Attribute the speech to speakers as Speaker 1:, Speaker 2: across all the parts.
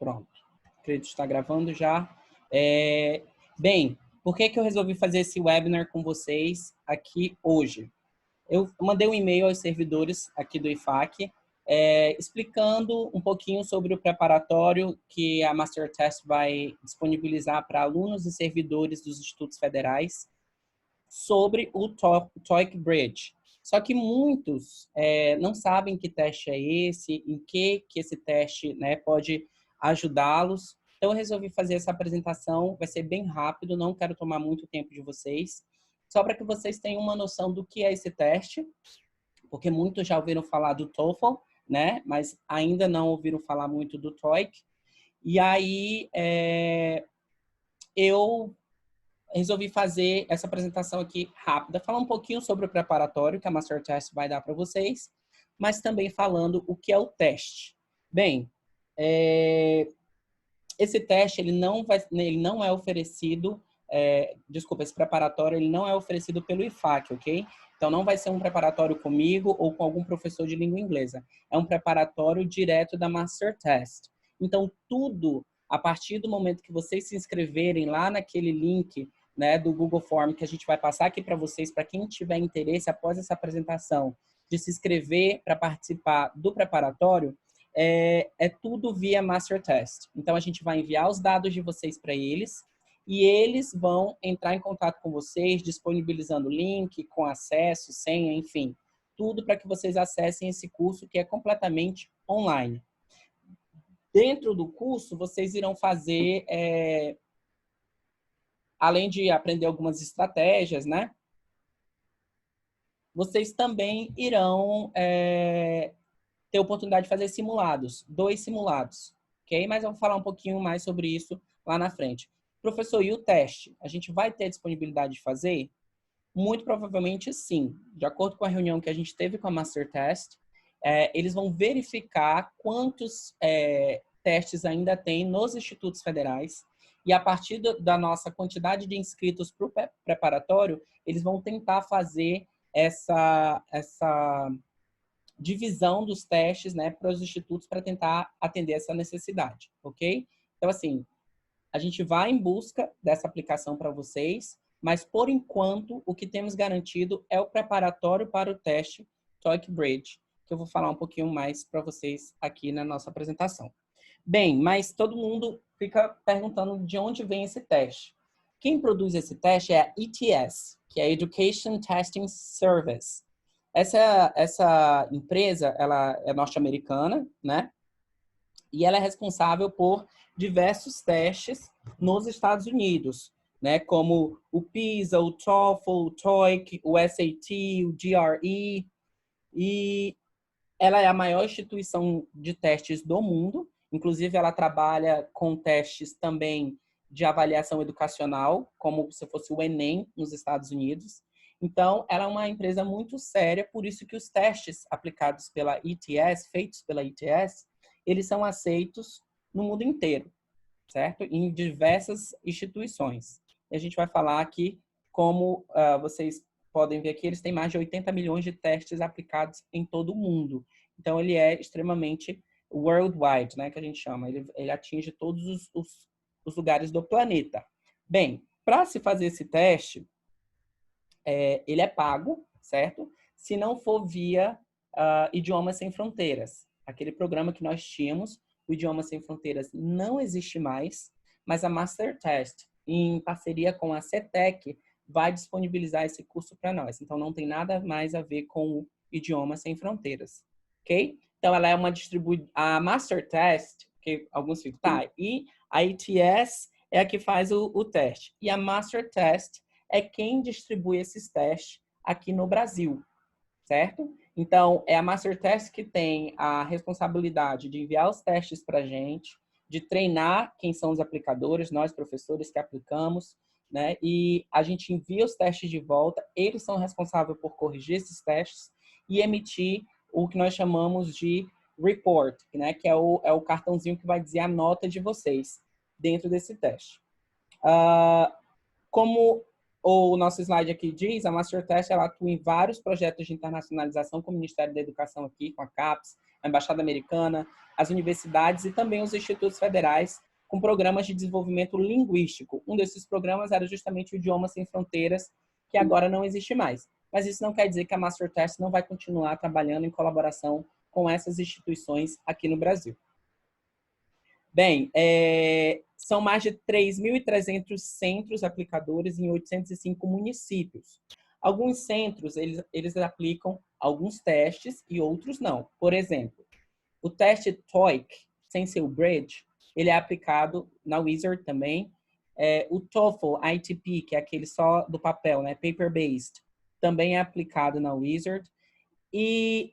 Speaker 1: Pronto. Acredito que está gravando já. Bem, por que eu resolvi fazer esse webinar com vocês aqui hoje? Eu mandei um e-mail aos servidores aqui do IFAC, explicando um pouquinho sobre o preparatório que a MasterTest vai disponibilizar para alunos e servidores dos institutos federais sobre o TOEIC Bridge. Só que muitos não sabem que teste é esse, em que esse teste, né, pode ajudá-los. Então, eu resolvi fazer essa apresentação, vai ser bem rápido, não quero tomar muito tempo de vocês, só para que vocês tenham uma noção do que é esse teste, porque muitos já ouviram falar do TOEFL, né, mas ainda não ouviram falar muito do TOEIC. E aí, eu resolvi fazer essa apresentação aqui rápida, falar um pouquinho sobre o preparatório que a MasterTest vai dar para vocês, mas também falando o que é o teste. Bem, esse teste ele não é oferecido, esse preparatório ele não é oferecido pelo IFAC, ok? Então não vai ser um preparatório comigo ou com algum professor de língua inglesa. É um preparatório direto da MasterTest. Então tudo, a partir do momento que vocês se inscreverem lá naquele link, né, do Google Form que a gente vai passar aqui para vocês, para quem tiver interesse após essa apresentação, de se inscrever para participar do preparatório, é tudo via MasterTest. Então, a gente vai enviar os dados de vocês para eles e eles vão entrar em contato com vocês, disponibilizando link, com acesso, senha, enfim. Tudo para que vocês acessem esse curso que é completamente online. Dentro do curso, vocês irão fazer, além de aprender algumas estratégias, né? Vocês também irão ter a oportunidade de fazer simulados, 2 simulados, ok? Mas eu vou falar um pouquinho mais sobre isso lá na frente. Professor, e o teste? A gente vai ter disponibilidade de fazer? Muito provavelmente sim. De acordo com a reunião que a gente teve com a MasterTest, eles vão verificar quantos testes ainda tem nos institutos federais e a partir da nossa quantidade de inscritos para o preparatório, eles vão tentar fazer essa divisão dos testes, né, para os institutos para tentar atender essa necessidade, ok? Então, assim, a gente vai em busca dessa aplicação para vocês, mas, por enquanto, o que temos garantido é o preparatório para o teste TOEIC Bridge, que eu vou falar um pouquinho mais para vocês aqui na nossa apresentação. Bem, mas todo mundo fica perguntando de onde vem esse teste. Quem produz esse teste é a ETS, que é a Education Testing Service. Essa empresa, ela é norte-americana, né? E ela é responsável por diversos testes nos Estados Unidos, né? Como o PISA, o TOEFL, o TOEIC, o SAT, o GRE. E ela é a maior instituição de testes do mundo. Inclusive, ela trabalha com testes também de avaliação educacional, como se fosse o Enem nos Estados Unidos. Então, ela é uma empresa muito séria, por isso que os testes aplicados pela ETS, feitos pela ETS, eles são aceitos no mundo inteiro, certo? Em diversas instituições. E a gente vai falar aqui como vocês podem ver aqui, eles têm mais de 80 milhões de testes aplicados em todo o mundo. Então, ele é extremamente worldwide, né, que a gente chama. Ele atinge todos os lugares do planeta. Bem, para se fazer esse teste, ele é pago, certo? Se não for via Idiomas Sem Fronteiras. Aquele programa que nós tínhamos, o Idiomas Sem Fronteiras, não existe mais, mas a MasterTest, em parceria com a CETEC, vai disponibilizar esse curso para nós. Então, não tem nada mais a ver com o Idiomas Sem Fronteiras, ok? Então, ela é uma a MasterTest, que alguns ficam, tá, e a ETS é a que faz o teste. E a MasterTest é quem distribui esses testes aqui no Brasil, certo? Então, é a MasterTest que tem a responsabilidade de enviar os testes para a gente, de treinar quem são os aplicadores, nós professores que aplicamos, né? E a gente envia os testes de volta, eles são responsáveis por corrigir esses testes e emitir o que nós chamamos de report, né? Que é o cartãozinho que vai dizer a nota de vocês dentro desse teste. Como o nosso slide aqui diz, a MasterTest ela atua em vários projetos de internacionalização com o Ministério da Educação aqui, com a CAPES, a Embaixada Americana, as universidades e também os institutos federais com programas de desenvolvimento linguístico. Um desses programas era justamente o Idioma Sem Fronteiras, que agora não existe mais. Mas isso não quer dizer que a MasterTest não vai continuar trabalhando em colaboração com essas instituições aqui no Brasil. Bem, são mais de 3.300 centros aplicadores em 805 municípios. Alguns centros, eles aplicam alguns testes e outros não. Por exemplo, o teste TOEIC, sem ser o Bridge, ele é aplicado na Wizard também. O TOEFL ITP, que é aquele só do papel, né, paper-based, também é aplicado na Wizard.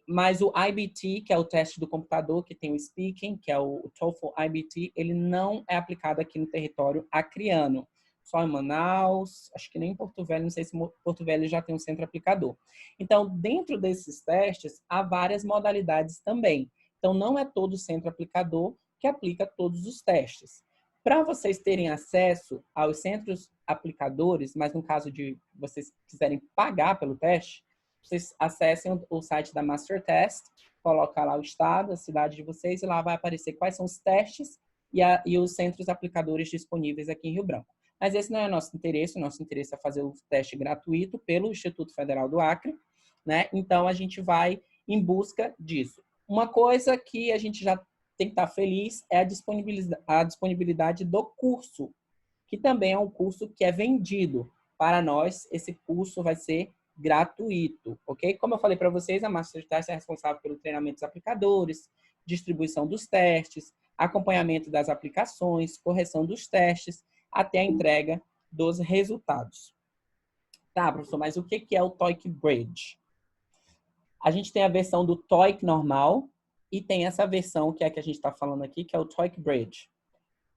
Speaker 1: Mas o IBT, que é o teste do computador, que tem o speaking, que é o TOEFL IBT, ele não é aplicado aqui no território acreano. Só em Manaus, acho que nem em Porto Velho, não sei se Porto Velho já tem um centro aplicador. Então, dentro desses testes, há várias modalidades também. Então, não é todo centro aplicador que aplica todos os testes. Para vocês terem acesso aos centros aplicadores, mas no caso de vocês quiserem pagar pelo teste, vocês acessem o site da MasterTest, coloca lá o estado, a cidade de vocês, e lá vai aparecer quais são os testes e os centros aplicadores disponíveis aqui em Rio Branco. Mas esse não é o nosso interesse é fazer o teste gratuito pelo Instituto Federal do Acre, né? Então, a gente vai em busca disso. Uma coisa que a gente já tem que estar feliz é a disponibilidade do curso, que também é um curso que é vendido. Para nós, esse curso vai ser gratuito, ok? Como eu falei para vocês, a MasterTest é responsável pelo treinamento dos aplicadores, distribuição dos testes, acompanhamento das aplicações, correção dos testes, até a entrega dos resultados. Tá, professor, mas o que é o TOEIC Bridge? A gente tem a versão do TOEIC normal e tem essa versão que é a que a gente está falando aqui, que é o TOEIC Bridge.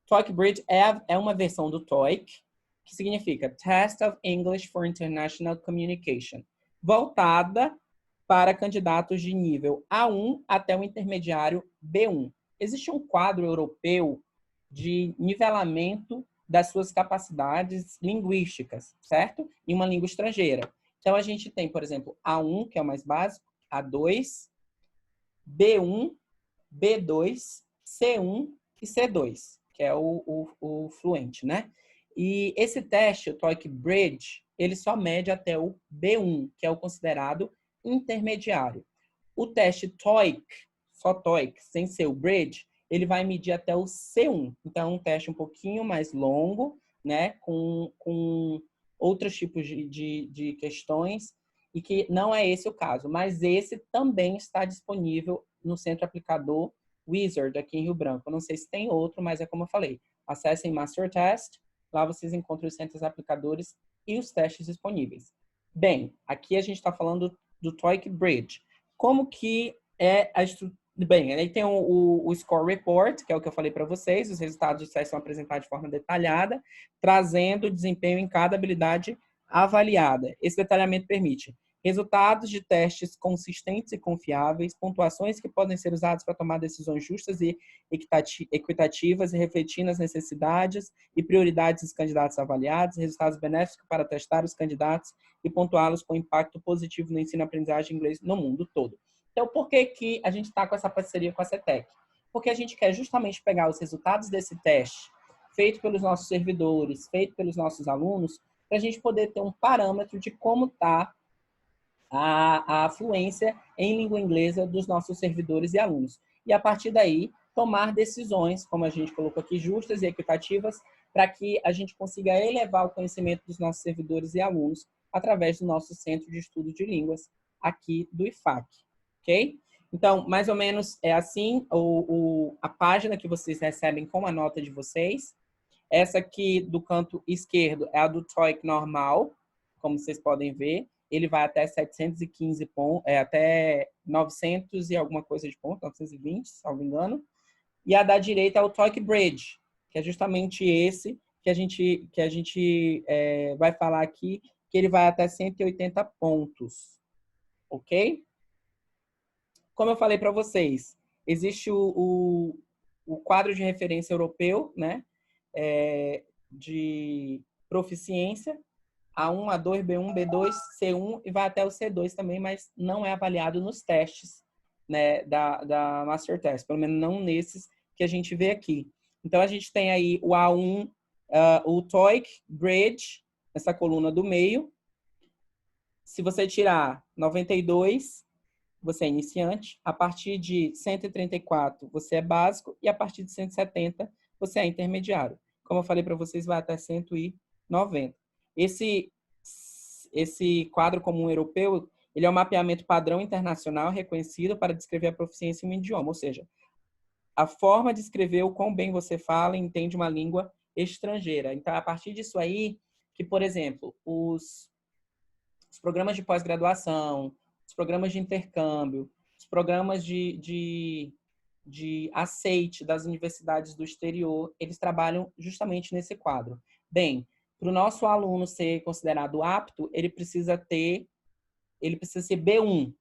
Speaker 1: TOEIC Bridge é uma versão do TOEIC, que significa Test of English for International Communication, voltada para candidatos de nível A1 até o intermediário B1. Existe um quadro europeu de nivelamento das suas capacidades linguísticas, certo? Em uma língua estrangeira. Então, a gente tem, por exemplo, A1, que é o mais básico, A2, B1, B2, C1 e C2, que é o fluente, né? E esse teste, o TOEIC Bridge, ele só mede até o B1, que é o considerado intermediário. O teste TOEIC, só TOEIC, sem ser o Bridge, ele vai medir até o C1. Então, é um teste um pouquinho mais longo, né? Com outros tipos de questões, e que não é esse o caso. Mas esse também está disponível no Centro Aplicador Wizard, aqui em Rio Branco. Eu não sei se tem outro, mas é como eu falei. Acessem MasterTest, lá vocês encontram os centros aplicadores e os testes disponíveis. Bem, aqui a gente está falando do TOEIC Bridge. Como que é a estrutura? Bem, aí tem o Score Report, que é o que eu falei para vocês. Os resultados dos testes são apresentados de forma detalhada, trazendo o desempenho em cada habilidade avaliada. Esse detalhamento permite resultados de testes consistentes e confiáveis, pontuações que podem ser usadas para tomar decisões justas e equitativas e refletir nas necessidades e prioridades dos candidatos avaliados, resultados benéficos para testar os candidatos e pontuá-los com impacto positivo no ensino e aprendizagem de inglês no mundo todo. Então, por que a gente está com essa parceria com a CETEC? Porque a gente quer justamente pegar os resultados desse teste, feito pelos nossos servidores, feito pelos nossos alunos, para a gente poder ter um parâmetro de como está a fluência em língua inglesa dos nossos servidores e alunos. E, a partir daí, tomar decisões, como a gente colocou aqui, justas e equitativas, para que a gente consiga elevar o conhecimento dos nossos servidores e alunos através do nosso Centro de Estudo de Línguas aqui do IFAC. Ok? Então, mais ou menos é assim a página que vocês recebem com a nota de vocês. Essa aqui do canto esquerdo é a do TOEIC normal, como vocês podem ver. Ele vai até 715 pontos, até 900 e alguma coisa de pontos, 920, se não me engano. E a da direita é o TOEIC Bridge, que é justamente esse que a gente vai falar aqui, que ele vai até 180 pontos. Ok? Como eu falei para vocês, existe o quadro de referência europeu, né? De proficiência, A1, A2, B1, B2, C1 e vai até o C2 também, mas não é avaliado nos testes, né, da Master Test, pelo menos não nesses que a gente vê aqui. Então, a gente tem aí o A1, o TOEIC Bridge, essa coluna do meio. Se você tirar 92, você é iniciante. A partir de 134, você é básico. E a partir de 170, você é intermediário. Como eu falei para vocês, vai até 190. Esse quadro comum europeu, ele é um mapeamento padrão internacional reconhecido para descrever a proficiência em um idioma. Ou seja, a forma de escrever o quão bem você fala e entende uma língua estrangeira. Então, a partir disso aí, que, por exemplo, os programas de pós-graduação, os programas de intercâmbio, os programas de aceite das universidades do exterior, eles trabalham justamente nesse quadro. Bem, para o nosso aluno ser considerado apto, ele precisa ser B1.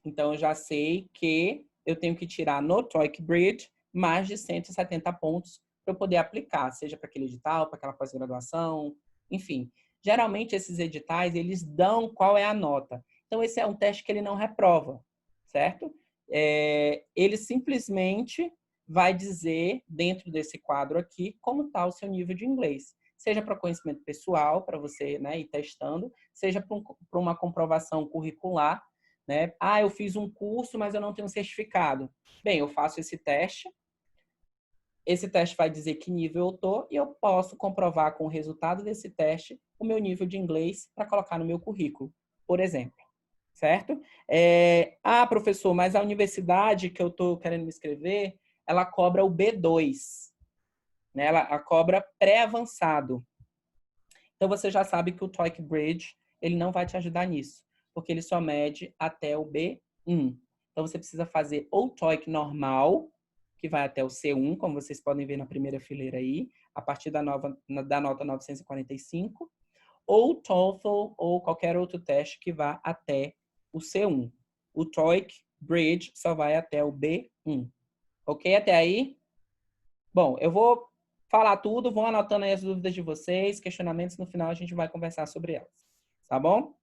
Speaker 1: Então, eu já sei que eu tenho que tirar no TOEIC Bridge mais de 170 pontos para eu poder aplicar, seja para aquele edital, para aquela pós-graduação, enfim. Geralmente, esses editais, eles dão qual é a nota. Então, esse é um teste que ele não reprova, certo? Ele simplesmente vai dizer, dentro desse quadro aqui, como está o seu nível de inglês. Seja para conhecimento pessoal, para você, né, ir testando, seja para uma comprovação curricular, né? Ah, eu fiz um curso, mas eu não tenho certificado. Bem, eu faço esse teste. Esse teste vai dizer que nível eu tô e eu posso comprovar com o resultado desse teste o meu nível de inglês para colocar no meu currículo, por exemplo. Certo? Professor, mas a universidade que eu estou querendo me inscrever, ela cobra o B2, né? Ela cobra pré-avançado. Então, você já sabe que o TOEIC Bridge, ele não vai te ajudar nisso, porque ele só mede até o B1. Então, você precisa fazer ou TOEIC normal, que vai até o C1, como vocês podem ver na primeira fileira aí, a partir da nota 945, ou TOEFL ou qualquer outro teste que vá até o C1. O TOEIC Bridge só vai até o B1. Ok? Até aí? Bom, eu vou falar tudo, vão anotando aí as dúvidas de vocês, questionamentos, no final a gente vai conversar sobre elas. Tá bom?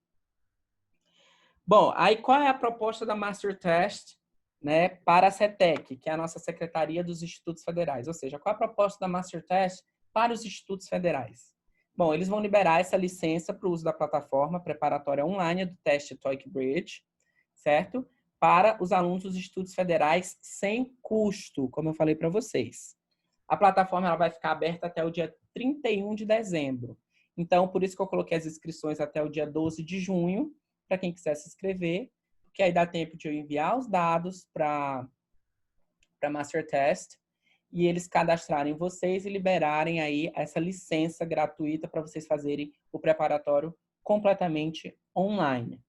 Speaker 1: Bom, aí qual é a proposta da Master Test, né, para a CETEC, que é a nossa Secretaria dos Institutos Federais? Ou seja, qual é a proposta da Master Test para os institutos federais? Bom, eles vão liberar essa licença para o uso da plataforma preparatória online do teste TOEIC Bridge, certo? Para os alunos dos institutos federais sem custo, como eu falei para vocês. A plataforma ela vai ficar aberta até o dia 31 de dezembro. Então, por isso que eu coloquei as inscrições até o dia 12 de junho, para quem quiser se inscrever, porque aí dá tempo de eu enviar os dados para a Master Test e eles cadastrarem vocês e liberarem aí essa licença gratuita para vocês fazerem o preparatório completamente online.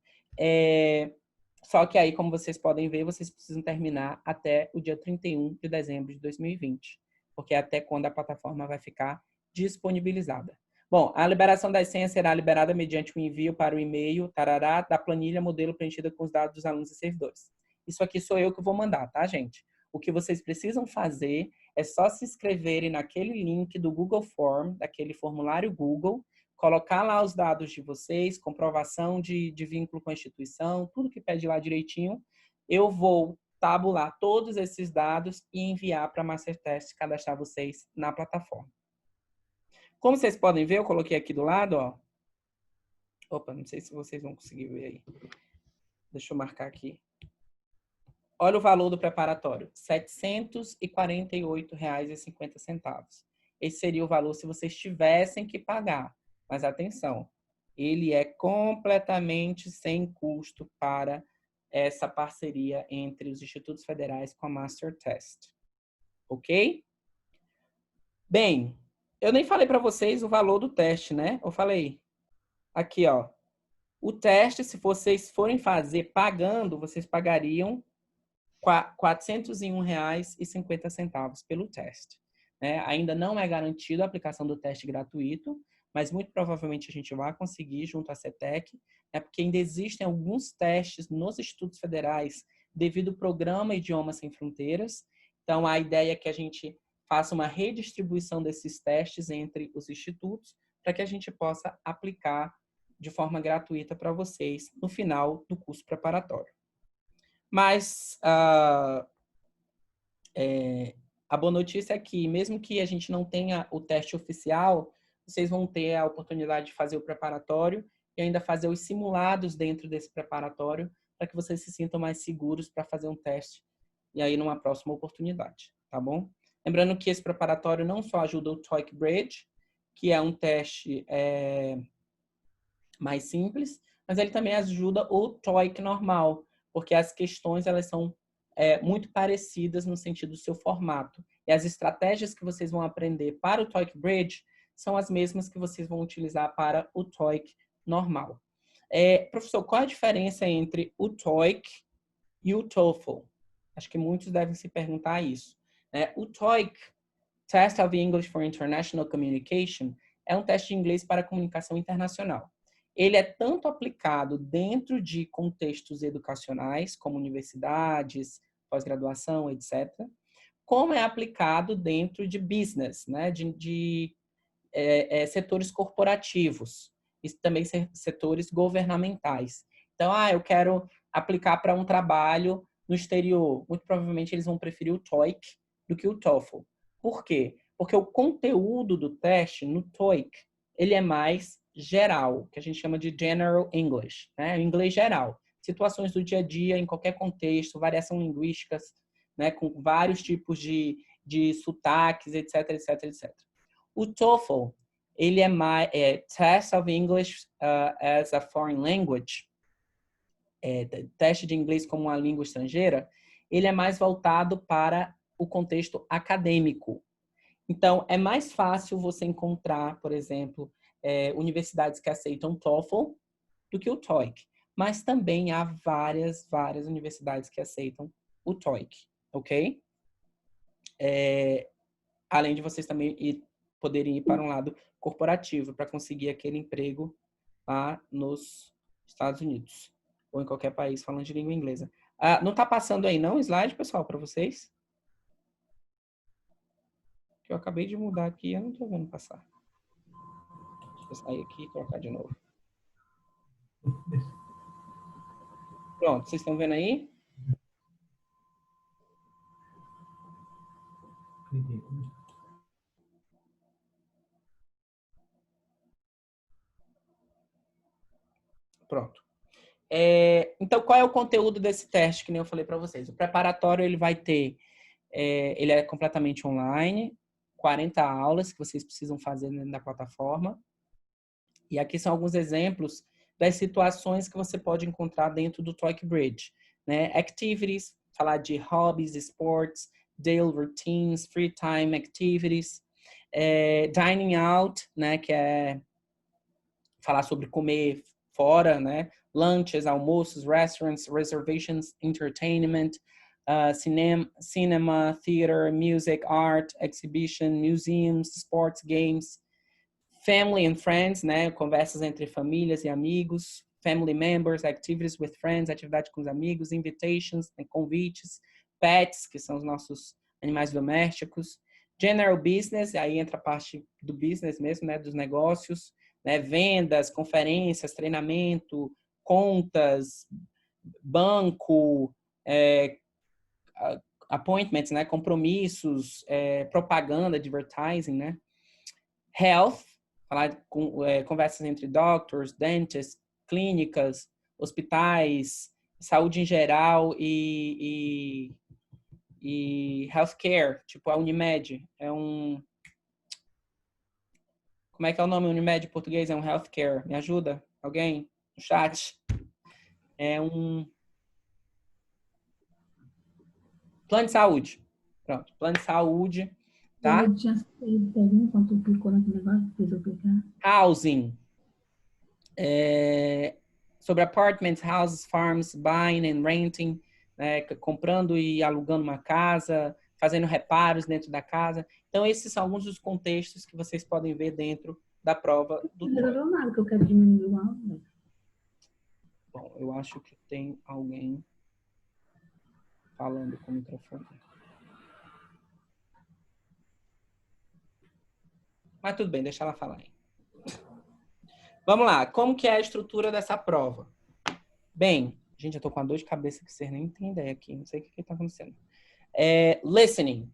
Speaker 1: Só que aí, como vocês podem ver, vocês precisam terminar até o dia 31 de dezembro de 2020, porque é até quando a plataforma vai ficar disponibilizada. Bom, a liberação das senhas será liberada mediante o envio para o e-mail, tarará, da planilha modelo preenchida com os dados dos alunos e servidores. Isso aqui sou eu que vou mandar, tá, gente? O que vocês precisam fazer é só se inscreverem naquele link do Google Form, daquele formulário Google, colocar lá os dados de vocês, comprovação de vínculo com a instituição, tudo que pede lá direitinho. Eu vou tabular todos esses dados e enviar para a Mastertest cadastrar vocês na plataforma. Como vocês podem ver, eu coloquei aqui do lado, ó. Opa, não sei se vocês vão conseguir ver aí. Deixa eu marcar aqui. Olha o valor do preparatório, R$ 748,50. Esse seria o valor se vocês tivessem que pagar. Mas atenção, ele é completamente sem custo para essa parceria entre os institutos federais com a Master Test. Ok? Bem, eu nem falei para vocês o valor do teste, né? Eu falei. Aqui, ó. O teste, se vocês forem fazer pagando, vocês pagariam R$ 401,50 pelo teste. Né? Ainda não é garantido a aplicação do teste gratuito, mas muito provavelmente a gente vai conseguir junto à CETEC, né? Porque ainda existem alguns testes nos institutos federais devido ao programa Idiomas Sem Fronteiras. Então, a ideia é que a gente faça uma redistribuição desses testes entre os institutos para que a gente possa aplicar de forma gratuita para vocês no final do curso preparatório. Mas a boa notícia é que, mesmo que a gente não tenha o teste oficial, vocês vão ter a oportunidade de fazer o preparatório e ainda fazer os simulados dentro desse preparatório para que vocês se sintam mais seguros para fazer um teste e aí numa próxima oportunidade, tá bom? Lembrando que esse preparatório não só ajuda o TOEIC Bridge, que é um teste mais simples, mas ele também ajuda o TOEIC normal, porque as questões elas são muito parecidas no sentido do seu formato. E as estratégias que vocês vão aprender para o TOEIC Bridge são as mesmas que vocês vão utilizar para o TOEIC normal. Professor, qual a diferença entre o TOEIC e o TOEFL? Acho que muitos devem se perguntar isso. O TOEIC, Test of English for International Communication, é um teste de inglês para comunicação internacional. Ele é tanto aplicado dentro de contextos educacionais, como universidades, pós-graduação, etc., como é aplicado dentro de business, né? de setores corporativos e também setores governamentais. Então, eu quero aplicar para um trabalho no exterior. Muito provavelmente eles vão preferir o TOEIC do que o TOEFL. Por quê? Porque o conteúdo do teste no TOEIC, ele é mais geral, que a gente chama de General English, né? Inglês geral. Situações do dia a dia, em qualquer contexto, variação linguísticas, né? Com vários tipos de sotaques, etc, etc, etc. O TOEFL, ele é mais Test of English as a Foreign Language, teste de inglês como uma língua estrangeira, ele é mais voltado para o contexto acadêmico. Então, é mais fácil você encontrar, por exemplo, universidades que aceitam TOEFL do que o TOEIC. Mas também há várias universidades que aceitam o TOEIC, ok? Além de vocês também poderem ir para um lado corporativo para conseguir aquele emprego lá nos Estados Unidos ou em qualquer país falando de língua inglesa. Não está passando aí não o slide, pessoal, para vocês? Eu acabei de mudar aqui e eu não estou vendo passar. Deixa eu sair aqui e colocar de novo. Pronto, vocês estão vendo aí? Pronto. Então, qual é o conteúdo desse teste que nem eu falei para vocês? O preparatório ele vai ter, ele é completamente online, 40 aulas que vocês precisam fazer dentro da plataforma. E aqui são alguns exemplos das situações que você pode encontrar dentro do TOEIC Bridge, né? Activities, falar de hobbies, sports, daily routines, free time activities, dining out, né? Que é falar sobre comer fora, né? Lunches, almoços, restaurants, reservations, entertainment, cinema, theater, music, art, exhibition, museums, sports, games, family and friends, né? Conversas entre famílias e amigos, family members, activities with friends, atividade com os amigos, invitations, né? Convites, pets, que são os nossos animais domésticos, general business, aí entra a parte do business mesmo, né? Dos negócios, né? Vendas, conferências, treinamento, contas, banco, appointments, né? Compromissos, propaganda, advertising, né? Health, falar conversas entre doctors, dentists, clínicas, hospitais, saúde em geral e healthcare, tipo a Unimed. Como é que é o nome Unimed em português? É um healthcare. Me ajuda? Alguém? No chat? É um plano de saúde. Pronto, plano de saúde, tá?
Speaker 2: Eu tinha saído enquanto tu clicou naquele negócio, fez eu clicar.
Speaker 1: Housing. Sobre apartments, houses, farms, buying and renting, né? Comprando e alugando uma casa, fazendo reparos dentro da casa. Então, esses são alguns dos contextos que vocês podem ver dentro da prova do TOEIC.
Speaker 2: Não melhorou nada, que eu quero diminuir o áudio.
Speaker 1: Bom, eu acho que tem alguém falando com o microfone. Mas tudo bem, deixa ela falar aí. Vamos lá, como que é a estrutura dessa prova? Bem, Gente, eu tô com uma dor de cabeça que vocês nem têm ideia aqui. Não sei o que está acontecendo. Listening.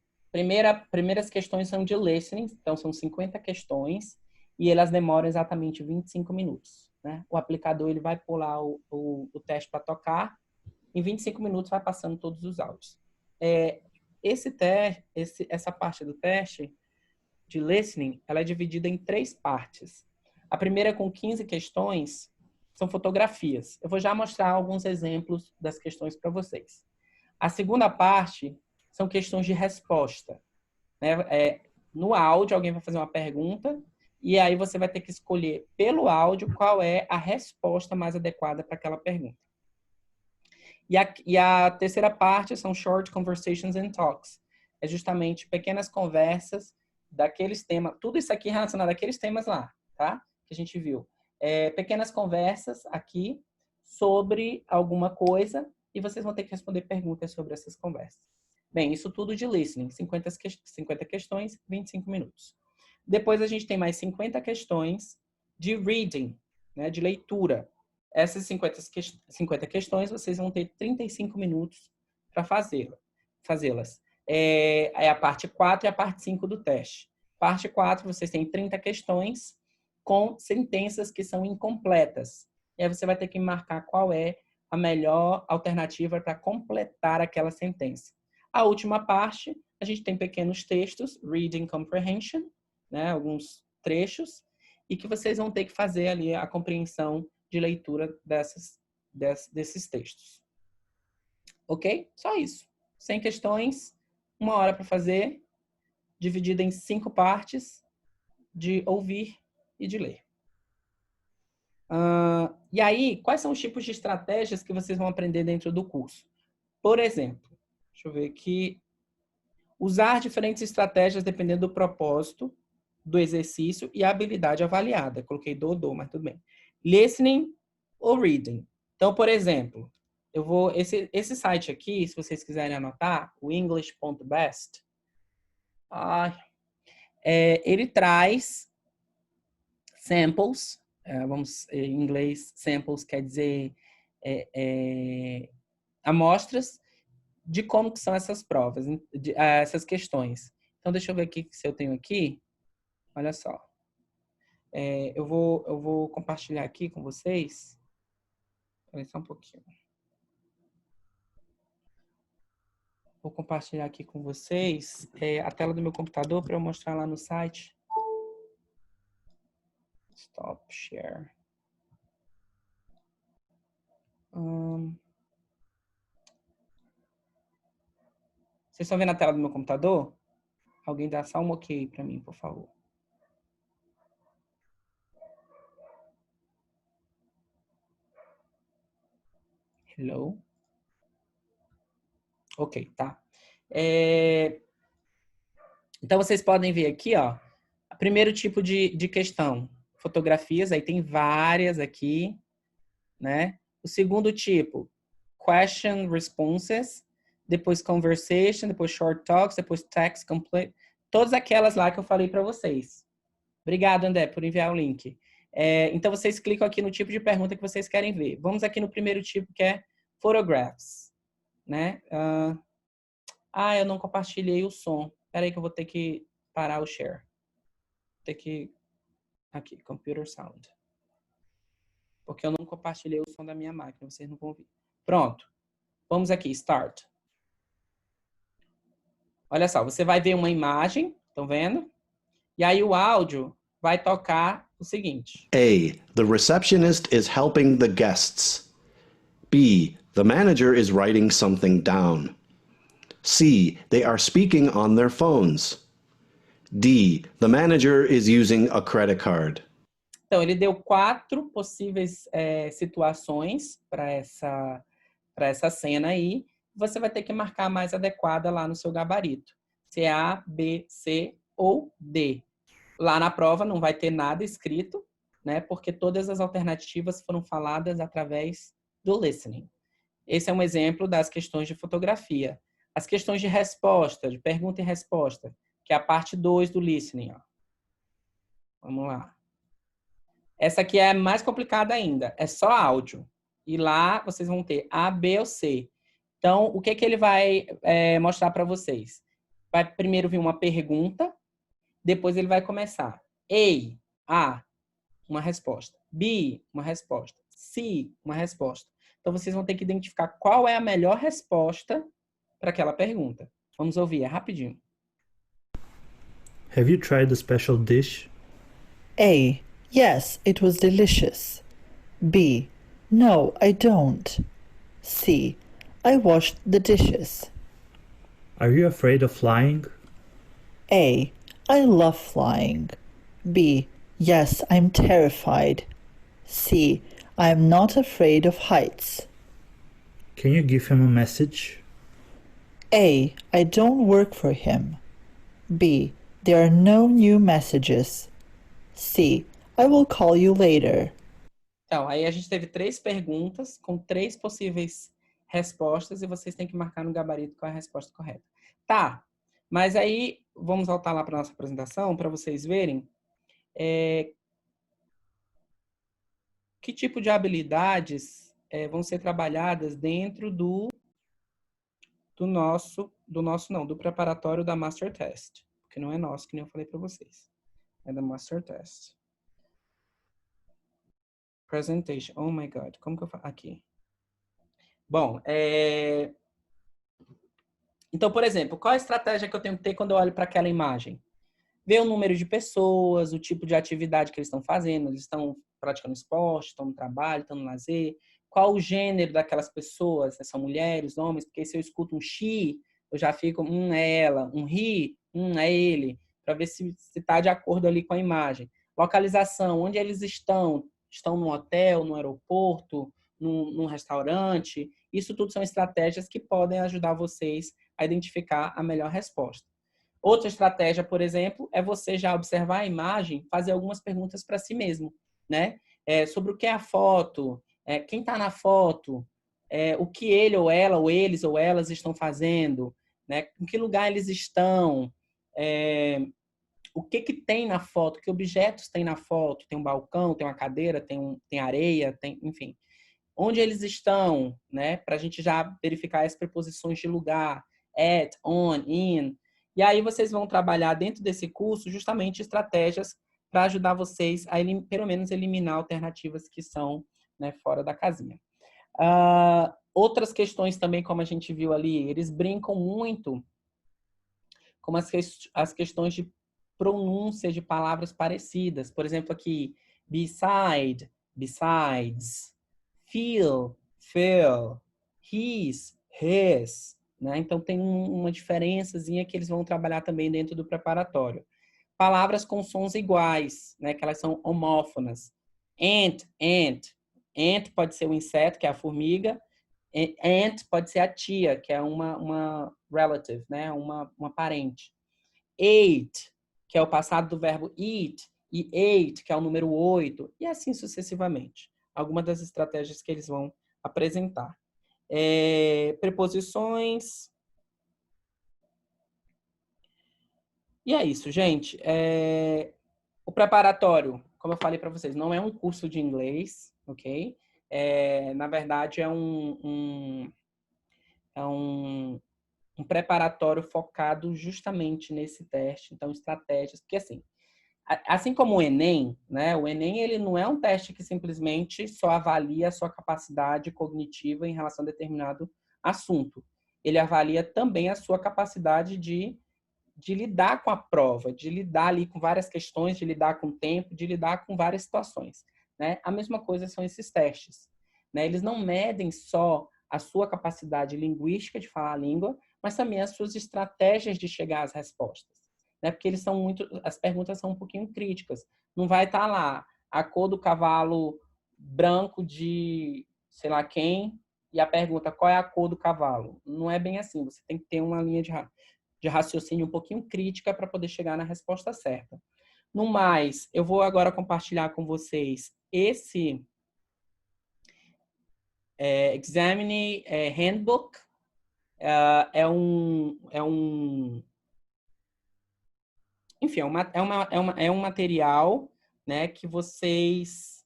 Speaker 1: Primeiras questões são de listening. Então, são 50 questões. E elas demoram exatamente 25 minutos. Né? O aplicador ele vai pular o teste para tocar. Em 25 minutos vai passando todos os áudios. Essa parte do teste de listening, ela é dividida em 3 partes. A primeira, com 15 questões, são fotografias. Eu vou já mostrar alguns exemplos das questões para vocês. A segunda parte são questões de resposta. Né? No áudio, alguém vai fazer uma pergunta e aí você vai ter que escolher pelo áudio qual é a resposta mais adequada para aquela pergunta. E a terceira parte são short conversations and talks. É justamente pequenas conversas daqueles temas, tudo isso aqui relacionado àqueles temas lá, tá? Que a gente viu. Pequenas conversas aqui sobre alguma coisa e vocês vão ter que responder perguntas sobre essas conversas. Bem, isso tudo de listening, 50 questões, 25 minutos. Depois a gente tem mais 50 questões de reading, né, de leitura. Essas 50 questões, vocês vão ter 35 minutos para fazê-las. É a parte 4 e a parte 5 do teste. Parte 4, vocês têm 30 questões com sentenças que são incompletas. E aí você vai ter que marcar qual é a melhor alternativa para completar aquela sentença. A última parte, a gente tem pequenos textos, reading comprehension, né, alguns trechos, e que vocês vão ter que fazer ali a compreensão de leitura desses textos. Ok? Só isso. 100 questões, 1 hora para fazer, dividida em 5 partes, de ouvir e de ler. E aí, quais são os tipos de estratégias que vocês vão aprender dentro do curso? Por exemplo, deixa eu ver aqui. Usar diferentes estratégias dependendo do propósito do exercício e a habilidade avaliada. Coloquei do, mas tudo bem. Listening ou reading. Então, por exemplo, eu vou esse site aqui, se vocês quiserem anotar, o english.best, ele traz samples, em inglês, samples quer dizer amostras de como que são essas provas, essas questões. Então, deixa eu ver aqui se eu tenho aqui. Olha só. Eu vou compartilhar aqui com vocês. Espera só um pouquinho. Vou compartilhar aqui com vocês a tela do meu computador para eu mostrar lá no site. Stop share. Vocês estão vendo a tela do meu computador? Alguém dá só um ok para mim, por favor. Hello? Ok, tá. Então, vocês podem ver aqui, ó, o primeiro tipo de questão, fotografias, aí tem várias aqui, né? O segundo tipo, question responses, depois conversation, depois short talks, depois text complete, todas aquelas lá que eu falei para vocês. Obrigado, André, por enviar o link. Então, vocês clicam aqui no tipo de pergunta que vocês querem ver. Vamos aqui no primeiro tipo, que é photographs, né? Eu não compartilhei o som. Espera aí que eu vou ter que parar o share. Vou ter que... Aqui, computer sound. Porque eu não compartilhei o som da minha máquina, vocês não vão ouvir. Pronto. Vamos aqui, start. Olha só, você vai ver uma imagem, estão vendo? E aí o áudio vai tocar o seguinte.
Speaker 3: A. The receptionist is helping the guests. B. The manager is writing something down. C. They are speaking on their phones. D. The manager is using a credit card.
Speaker 1: Então, ele deu 4 possíveis situações para essa cena aí. Você vai ter que marcar a mais adequada lá no seu gabarito. Se é A, B, C ou D. Lá na prova não vai ter nada escrito, né? Porque todas as alternativas foram faladas através do listening. Esse é um exemplo das questões de fotografia. As questões de resposta, de pergunta e resposta, que é a parte 2 do listening. Ó. Vamos lá. Essa aqui é mais complicada ainda. É só áudio. E lá vocês vão ter A, B ou C. Então, o que ele vai mostrar para vocês? Vai primeiro vir uma pergunta, depois ele vai começar. A, uma resposta. B, uma resposta. C, uma resposta. Então, vocês vão ter que identificar qual é a melhor resposta para aquela pergunta. Vamos ouvir, é rapidinho.
Speaker 4: Have you tried the special dish?
Speaker 5: A. Yes, it was delicious. B. No, I don't. C. I washed the dishes.
Speaker 4: Are you afraid of flying?
Speaker 5: A. I love flying. B. Yes, I'm terrified. C. I am not afraid of heights.
Speaker 4: Can you give him a message?
Speaker 5: A. I don't work for him. B. There are no new messages. C. I will call you later.
Speaker 1: Então, aí a gente teve 3 perguntas com 3 possíveis respostas e vocês têm que marcar no gabarito qual é a resposta correta. Tá, mas aí vamos voltar lá para a nossa apresentação para vocês verem que tipo de habilidades vão ser trabalhadas dentro do preparatório da Master Test. Porque não é nosso, que nem eu falei para vocês. É da Master Test. Presentation. Oh my God. Como que eu faço? Aqui. Bom, então, por exemplo, qual a estratégia que eu tenho que ter quando eu olho para aquela imagem? Ver o número de pessoas, o tipo de atividade que eles estão fazendo. Eles estão praticando esporte, estão no trabalho, estão no lazer. Qual o gênero daquelas pessoas? São mulheres, homens? Porque se eu escuto um she, eu já fico, é ela. Um he, é ele. Para ver se está de acordo ali com a imagem. Localização, onde eles estão? Estão no hotel, no aeroporto, num restaurante? Isso tudo são estratégias que podem ajudar vocês a identificar a melhor resposta. Outra estratégia, por exemplo, é você já observar a imagem, fazer algumas perguntas para si mesmo, né? Sobre o que é a foto, quem está na foto, o que ele ou ela, ou eles ou elas estão fazendo, né? Em que lugar eles estão, o que tem na foto, que objetos tem na foto, tem um balcão, tem uma cadeira, tem areia, enfim. Onde eles estão, né? Para a gente já verificar as preposições de lugar, at, on, in. E aí vocês vão trabalhar dentro desse curso justamente estratégias para ajudar vocês a, pelo menos, eliminar alternativas que são, né, fora da casinha. Outras questões também, como a gente viu ali, eles brincam muito com as questões de pronúncia de palavras parecidas. Por exemplo, aqui, beside, besides, feel, feel, his, his. Né? Então, tem uma diferençazinha que eles vão trabalhar também dentro do preparatório. Palavras com sons iguais, né? Que elas são homófonas. Ant, ant. Ant pode ser o inseto, que é a formiga. Aunt pode ser a tia, que é uma relative, né? Uma parente. Ate, que é o passado do verbo eat. E 8, que é o número 8. E assim sucessivamente. Algumas das estratégias que eles vão apresentar. Preposições. E é isso, gente. O preparatório, como eu falei para vocês, não é um curso de inglês, ok? Na verdade, é um preparatório focado justamente nesse teste. Então, estratégias. Porque, assim como o Enem, né? O Enem, ele não é um teste que simplesmente só avalia a sua capacidade cognitiva em relação a determinado assunto. Ele avalia também a sua capacidade de lidar com a prova, de lidar ali com várias questões, de lidar com o tempo, de lidar com várias situações. Né? A mesma coisa são esses testes. Né? Eles não medem só a sua capacidade linguística de falar a língua, mas também as suas estratégias de chegar às respostas. Né? Porque as perguntas são um pouquinho críticas. Não vai estar lá a cor do cavalo branco de sei lá quem e a pergunta qual é a cor do cavalo. Não é bem assim. Você tem que ter uma linha de raciocínio um pouquinho crítica para poder chegar na resposta certa. No mais, eu vou agora compartilhar com vocês esse Examine Handbook. Enfim, é um material, né, que vocês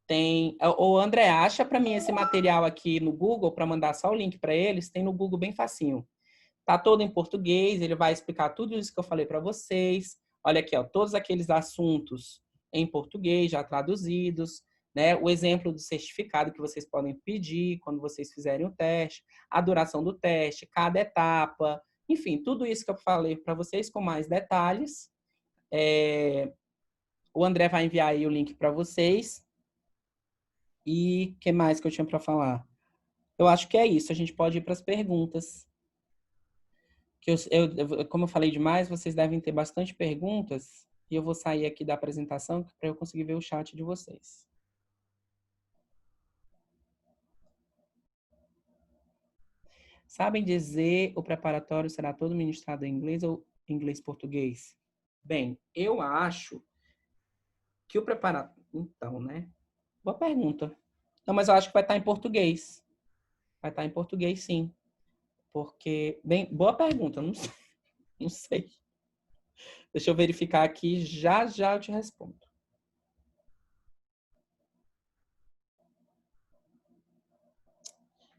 Speaker 1: Tem... O André, acha para mim esse material aqui no Google, para mandar só o link para eles, tem no Google bem facinho. Tá todo em português, ele vai explicar tudo isso que eu falei para vocês. Olha aqui, ó, todos aqueles assuntos em português já traduzidos, né? O exemplo do certificado que vocês podem pedir quando vocês fizerem o teste, a duração do teste, cada etapa, enfim, tudo isso que eu falei para vocês com mais detalhes. O André vai enviar aí o link para vocês. E o que mais que eu tinha para falar? Eu acho que é isso. A gente pode ir para as perguntas. Como eu falei demais, vocês devem ter bastante perguntas. E eu vou sair aqui da apresentação para eu conseguir ver o chat de vocês. Sabem dizer o preparatório será todo ministrado em inglês ou inglês-português? Bem, eu acho que o preparatório... Então, né? Boa pergunta. Não, mas eu acho que vai estar em português. Vai estar em português, sim. Porque... Bem, boa pergunta. Não sei. Não sei. Deixa eu verificar aqui. Já, já eu te respondo.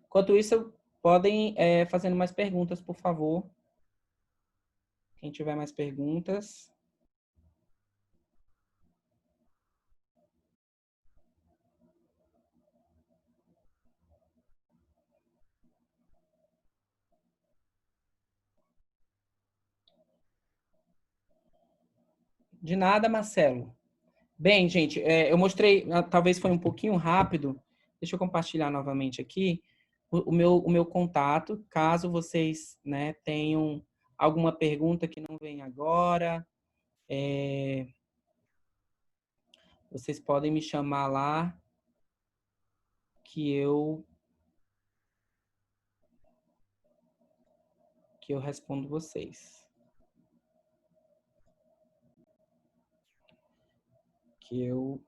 Speaker 1: Enquanto isso, podem fazendo mais perguntas, por favor. Quem tiver mais perguntas. De nada, Marcelo. Bem, gente, eu mostrei, talvez foi um pouquinho rápido. Deixa eu compartilhar novamente aqui o meu contato, caso vocês, né, tenham alguma pergunta que não vem agora. Vocês podem me chamar lá que eu respondo vocês. Que eu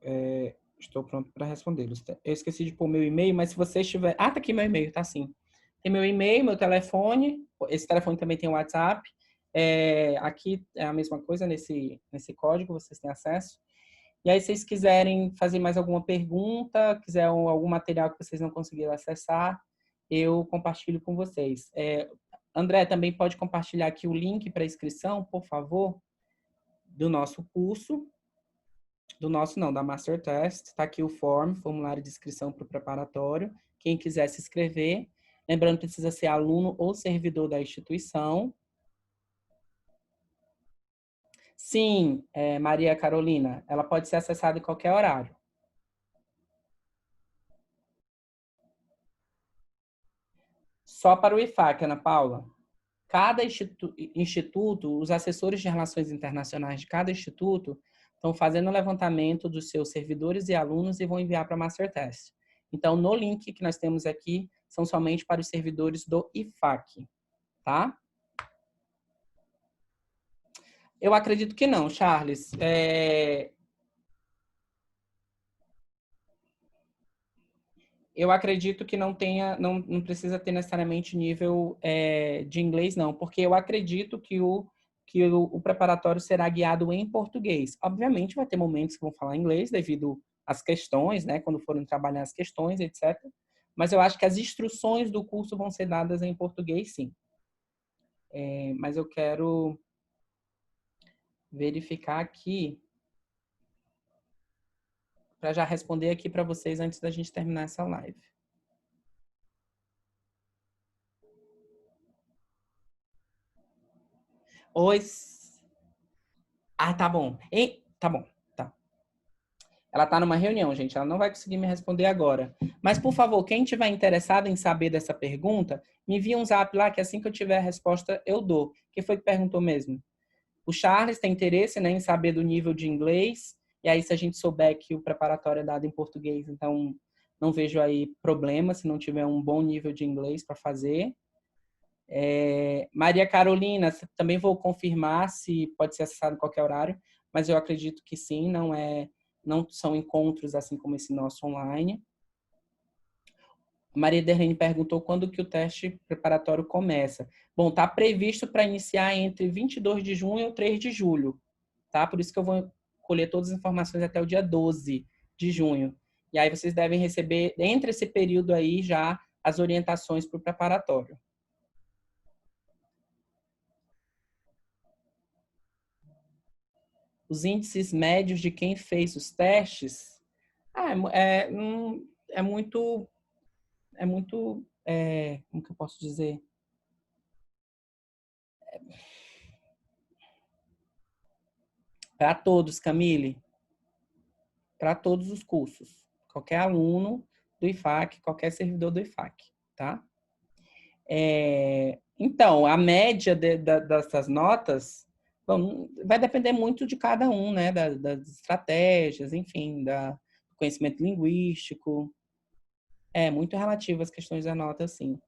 Speaker 1: estou pronto para respondê-los. Eu esqueci de pôr meu e-mail, mas se vocês tiverem... Ah, tá aqui meu e-mail, tá sim. Tem meu e-mail, meu telefone. Esse telefone também tem o WhatsApp. Aqui é a mesma coisa, nesse código vocês têm acesso. E aí, se vocês quiserem fazer mais alguma pergunta, quiser algum material que vocês não conseguiram acessar, eu compartilho com vocês. André, também pode compartilhar aqui o link para inscrição, por favor, do nosso curso. Do nosso não, da Master Test. Está aqui o formulário de inscrição para o preparatório. Quem quiser se inscrever. Lembrando que precisa ser aluno ou servidor da instituição. Sim, Maria Carolina, ela pode ser acessada em qualquer horário. Só para o IFAC, Ana Paula. Cada instituto, os assessores de relações internacionais de cada instituto estão fazendo o levantamento dos seus servidores e alunos e vão enviar para a Master Test. Então, no link que nós temos aqui, são somente para os servidores do IFAC, tá? Eu acredito que não, Charles. Eu acredito que não precisa ter necessariamente nível de inglês, não, porque eu acredito que o preparatório será guiado em português. Obviamente, vai ter momentos que vão falar inglês devido às questões, né, quando forem trabalhar as questões, etc. Mas eu acho que as instruções do curso vão ser dadas em português, sim. Mas eu quero verificar aqui para já responder aqui para vocês antes da gente terminar essa live. Oi. Ah, tá bom. Tá bom. Tá. Ela tá numa reunião, gente. Ela não vai conseguir me responder agora. Mas, por favor, quem tiver interessado em saber dessa pergunta, me envia um zap lá que assim que eu tiver a resposta, eu dou. Quem foi que perguntou mesmo? O Charles tem interesse, né, em saber do nível de inglês. E aí, se a gente souber que o preparatório é dado em português, então não vejo aí problema se não tiver um bom nível de inglês para fazer. Maria Carolina, também vou confirmar se pode ser acessado em qualquer horário, mas eu acredito que sim, não são encontros assim como esse nosso online. Maria Derlene perguntou quando que o teste preparatório começa. Bom, está previsto para iniciar entre 22 de junho e 3 de julho, tá? Por isso que eu vou colher todas as informações até o dia 12 de junho. E aí vocês devem receber, entre esse período aí, já as orientações para o preparatório. Os índices médios de quem fez os testes, é muito, como que eu posso dizer? Para todos, Camille. Para todos os cursos. Qualquer aluno do IFAC, qualquer servidor do IFAC, tá? Então, a média dessas notas, bom, vai depender muito de cada um, né? Das estratégias, enfim, do conhecimento linguístico. É muito relativo às questões da nota, sim.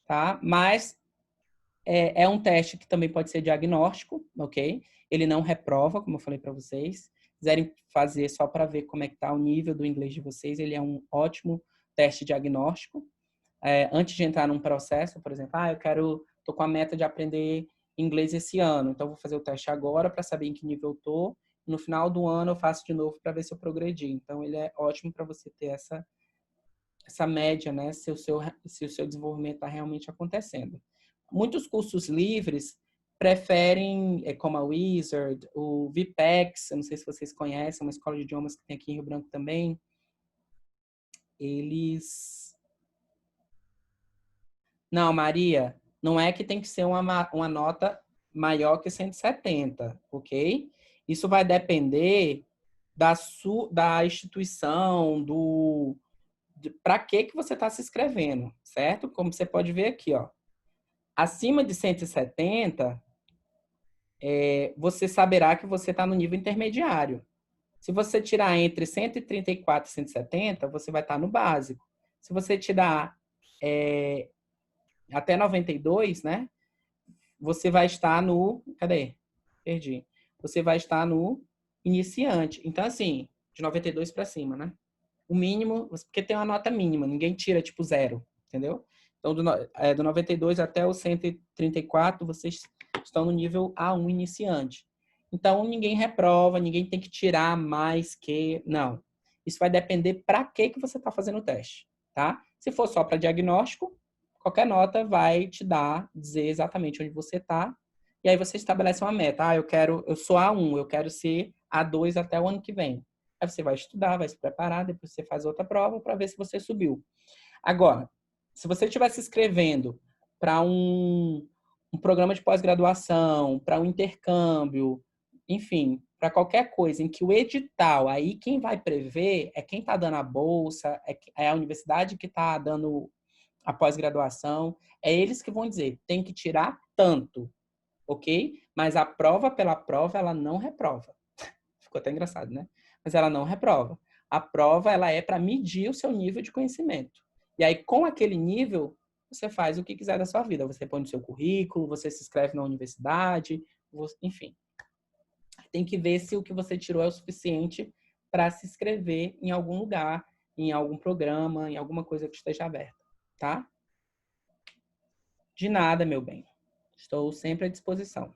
Speaker 1: Tá? Mas é um teste que também pode ser diagnóstico, ok? Ele não reprova, como eu falei para vocês. Se quiserem fazer só para ver como é que está o nível do inglês de vocês, ele é um ótimo teste diagnóstico. Antes de entrar num processo, por exemplo, tô com a meta de aprender inglês esse ano, então vou fazer o teste agora para saber em que nível eu tô. No final do ano eu faço de novo para ver se eu progredi. Então ele é ótimo para você ter essa média, né? Se o seu desenvolvimento está realmente acontecendo. Muitos cursos livres preferem, como a Wizard, o VPEX, eu não sei se vocês conhecem, uma escola de idiomas que tem aqui em Rio Branco também. Não, Maria, não é que tem que ser uma nota maior que 170, ok? Isso vai depender da instituição, para que você está se inscrevendo, certo? Como você pode ver aqui, ó. Acima de 170, você saberá que você está no nível intermediário. Se você tirar entre 134 e 170, você vai estar no básico. Se você tirar até 92, né? Você vai estar no... Cadê? Perdi. Você vai estar no iniciante. Então, assim, de 92 para cima, né? O mínimo, porque tem uma nota mínima, ninguém tira, tipo, 0, entendeu? Então, do 92 até o 134, vocês estão no nível A1 iniciante. Então, ninguém reprova, ninguém tem que tirar mais que... Não. Isso vai depender para que você está fazendo o teste, tá? Se for só para diagnóstico, qualquer nota vai te dizer exatamente onde você está, e aí você estabelece uma meta. Eu sou A1, eu quero ser A2 até o ano que vem. Aí você vai estudar, vai se preparar, depois você faz outra prova para ver se você subiu. Agora, se você estiver se inscrevendo para um programa de pós-graduação, para um intercâmbio, enfim, para qualquer coisa em que o edital, aí quem vai prever é quem está dando a bolsa, é a universidade que está dando a pós-graduação, é eles que vão dizer, tem que tirar tanto, ok? Mas a prova pela prova, ela não reprova. Ficou até engraçado, né? Mas ela não reprova. A prova, ela é para medir o seu nível de conhecimento. E aí, com aquele nível, você faz o que quiser da sua vida. Você põe no seu currículo, você se inscreve na universidade, enfim. Tem que ver se o que você tirou é o suficiente para se inscrever em algum lugar, em algum programa, em alguma coisa que esteja aberta, tá? De nada, meu bem. Estou sempre à disposição.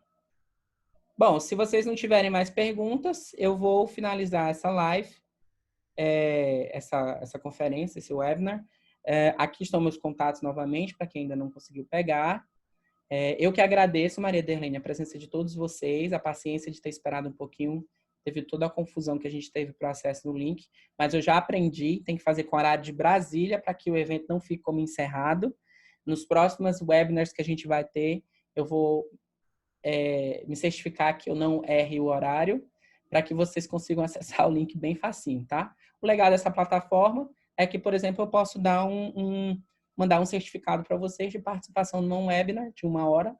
Speaker 1: Bom, se vocês não tiverem mais perguntas, eu vou finalizar essa live, essa conferência, esse webinar. Aqui estão meus contatos novamente, para quem ainda não conseguiu pegar. Eu que agradeço, Maria Derlene, a presença de todos vocês, a paciência de ter esperado um pouquinho, devido toda a confusão que a gente teve para o acesso no link, mas eu já aprendi, tem que fazer com horário de Brasília, para que o evento não fique como encerrado. Nos próximos webinars que a gente vai ter, eu vou me certificar que eu não erre o horário, para que vocês consigam acessar o link bem facinho, tá? O legal dessa plataforma é que, por exemplo, eu posso dar mandar um certificado para vocês de participação num webinar de 1 hora,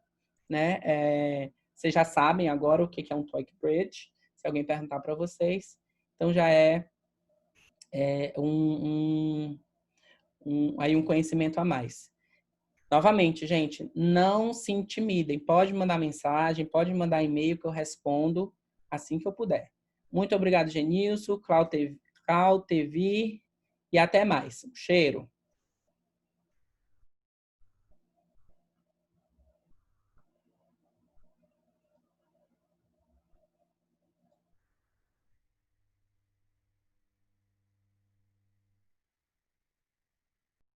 Speaker 1: né? Vocês já sabem agora o que é um TOEIC Bridge, se alguém perguntar para vocês. Então, já aí um conhecimento a mais. Novamente, gente, não se intimidem. Pode mandar mensagem, pode mandar e-mail que eu respondo assim que eu puder. Muito obrigado, Genilson, Cláudio TV, e até mais. Um cheiro.